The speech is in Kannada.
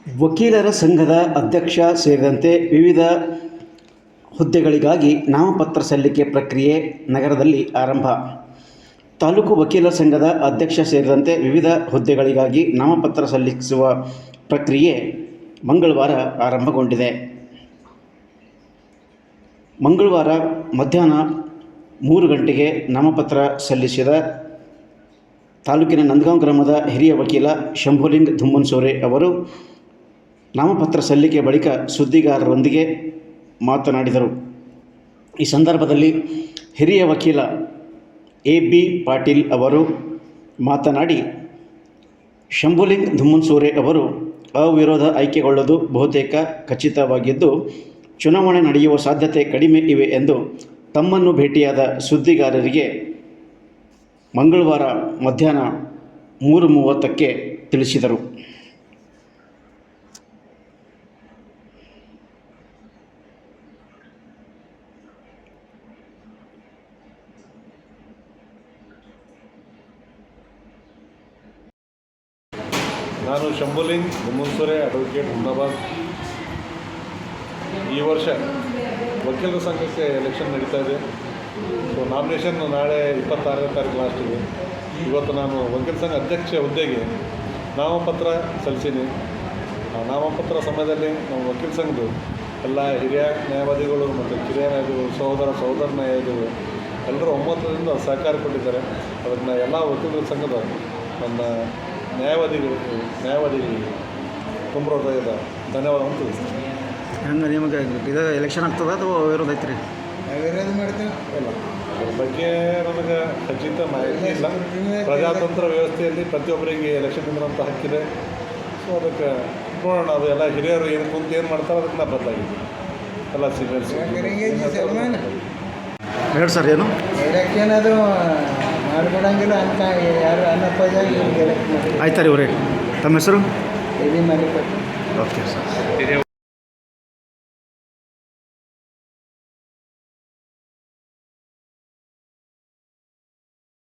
ವಕೀಲರ ಸಂಘದ ಅಧ್ಯಕ್ಷ ಸೇರಿದಂತೆ ವಿವಿಧ ಹುದ್ದೆಗಳಿಗಾಗಿ ನಾಮಪತ್ರ ಸಲ್ಲಿಕೆ ಪ್ರಕ್ರಿಯೆ ನಗರದಲ್ಲಿ ಆರಂಭ. ತಾಲೂಕು ವಕೀಲರ ಸಂಘದ ಅಧ್ಯಕ್ಷ ಸೇರಿದಂತೆ ವಿವಿಧ ಹುದ್ದೆಗಳಿಗಾಗಿ ನಾಮಪತ್ರ ಸಲ್ಲಿಸುವ ಪ್ರಕ್ರಿಯೆ ಮಂಗಳವಾರ ಆರಂಭಗೊಂಡಿದೆ. ಮಂಗಳವಾರ ಮಧ್ಯಾಹ್ನ 3 ಗಂಟೆಗೆ ನಾಮಪತ್ರ ಸಲ್ಲಿಸಿದ ತಾಲೂಕಿನ ನಂದಗಾಂವ್ ಗ್ರಾಮದ ಹಿರಿಯ ವಕೀಲ ಶಂಭುಲಿಂಗ ಧುಮ್ಮನಸೂರೆ ಅವರು ನಾಮಪತ್ರ ಸಲ್ಲಿಕೆ ಬಳಿಕ ಸುದ್ದಿಗಾರರೊಂದಿಗೆ ಮಾತನಾಡಿದರು. ಈ ಸಂದರ್ಭದಲ್ಲಿ ಹಿರಿಯ ವಕೀಲ ಎ.ಬಿ. ಪಾಟೀಲ್ ಅವರು ಮಾತನಾಡಿ, ಶಂಭುಲಿಂಗ ಧುಮ್ಮನಸೂರೆ ಅವರು ಅವಿರೋಧ ಆಯ್ಕೆಗೊಳ್ಳುವುದು ಬಹುತೇಕ ಖಚಿತವಾಗಿದ್ದು, ಚುನಾವಣೆ ನಡೆಯುವ ಸಾಧ್ಯತೆ ಕಡಿಮೆ ಇವೆ ಎಂದು ತಮ್ಮನ್ನು ಭೇಟಿಯಾದ ಸುದ್ದಿಗಾರರಿಗೆ ಮಂಗಳವಾರ ಮಧ್ಯಾಹ್ನ 3:30ಕ್ಕೆ ತಿಳಿಸಿದರು. ನಾನು ಶಂಭುಲಿಂಗ ಧುಮ್ಮನಸೂರೆ, ಅಡ್ವೊಕೇಟ್, ಹುಮ್ನಾಬಾದ್. ಈ ವರ್ಷ ವಕೀಲರ ಸಂಘಕ್ಕೆ ಎಲೆಕ್ಷನ್ ನಡೀತಾ ಇದೆ. ಸೊ ನಾಮಿನೇಷನ್ ನಾಳೆ 26ನೇ ತಾರೀಕು ಲಾಸ್ಟ್ ಇದೆ. ಇವತ್ತು ನಾನು ವಕೀಲ ಸಂಘ ಅಧ್ಯಕ್ಷ ಹುದ್ದೆಗೆ ನಾಮಪತ್ರ ಸಲ್ಲಿಸೀನಿ. ಆ ನಾಮಪತ್ರ ಸಮಯದಲ್ಲಿ ನಮ್ಮ ವಕೀಲ ಸಂಘದ ಎಲ್ಲ ಹಿರಿಯ ನ್ಯಾಯವಾದಿಗಳು ಮತ್ತು ಕಿರಿಯ ನ್ಯಾಯವಾದಿಗಳು, ಸಹೋದರ ನ್ಯಾಯವಾದಿಗಳು ಎಲ್ಲರೂ ಒಮ್ಮತದಿಂದ ಸಹಕಾರ ಕೊಟ್ಟಿದ್ದಾರೆ. ಅದನ್ನು ಎಲ್ಲ ವಕೀಲರ ಸಂಘದ ನನ್ನ ನ್ಯಾಯವಾದಿಗಳಿಗೆ ತುಂಬ ಹೃದಯದ ಧನ್ಯವಾದವನ್ನು ತಿಳಿಸ್ತೀನಿ. ಹೆಂಗೆ ನಿಮಗೆ ಇದು ಎಲೆಕ್ಷನ್ ಆಗ್ತದ ಅಥವಾ ವಿರೋಧ ಐತ್ರಿ? ವಿರೋಧ ಮಾಡ್ತೀನಿ ಇಲ್ಲ, ಅದ್ರ ಬಗ್ಗೆ ನನಗೆ ಖಚಿತ ಮಾಹಿತಿ ಇಲ್ಲ. ಪ್ರಜಾತಂತ್ರ ವ್ಯವಸ್ಥೆಯಲ್ಲಿ ಪ್ರತಿಯೊಬ್ಬರಿಗೆ ಎಲೆಕ್ಷನ್ ನಿಂದ್ರಂಥ ಹಕ್ಕಿದೆ. ಸೊ ಅದಕ್ಕೆ ನೋಡೋಣ, ಅದು ಎಲ್ಲ ಹಿರಿಯರು ಏನು ಕುಂತು ಏನು ಮಾಡ್ತಾರೆ ಅದಕ್ಕೆ ನಾ ಬದಲಾಗಿದ್ದೀನಿ. ಎಲ್ಲ ಸೀನಿಯರ್ಸ್ ಹೇಳಿ ಸರ್, ಏನು ಎಲೆಕ್ಷನ್ ಅದು ಮಾಡಿಕೊಡಂಗಿಲ್ಲ ಅಂತ ಯಾರು ಅನ್ನಪ್ಪಾಜಿ ಆಯ್ತಾರೆ ಇವರೇ. ತಮ್ಮ ಹೆಸರು? ಎ.ಬಿ. Okay sir.